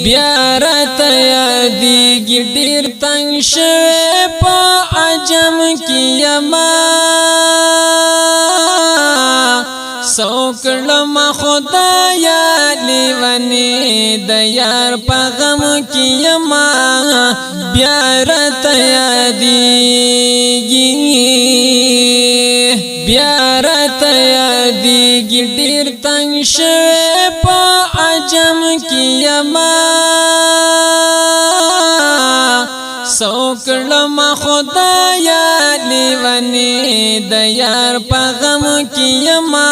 بیا راته یادېږي ډېر تنګ شوی په عجم کې یما سوکړم خدایا لیونی د یار په غم کې یما بیا راته یادېږي ډېر تنګ شوی په عجم کې یما سوکړم خدایا لیونی د یار په غم کې یما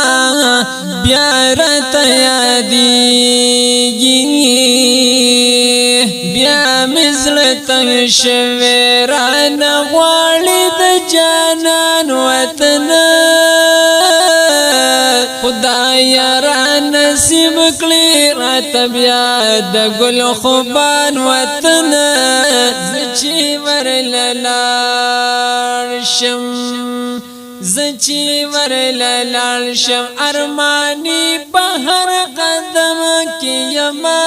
بیا راته یادېږي بیا مې زړه تنګ شوی رانه غواړي د جانان وطن خدایا را نصیب کړي راته بیا د ګل خوبان وطن زچی ورلال شم ارمانی په هر قدم کې یما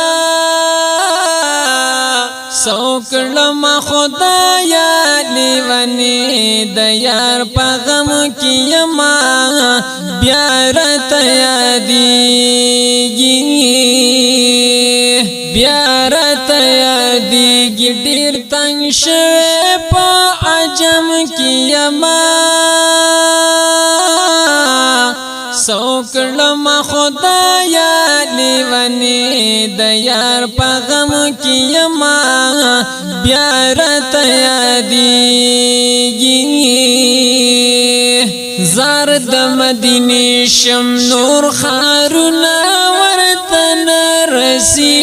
سوکړم خدایا لیونی د یار په غم کې یما بیا راته یادېږي ډېر تنګ شوی په عجم کې یما سوکړم خدایا لیونی د یار په غم کې یما بیا راته یادېږي زار د مدینې شم نور ښارونه ورته نه رسي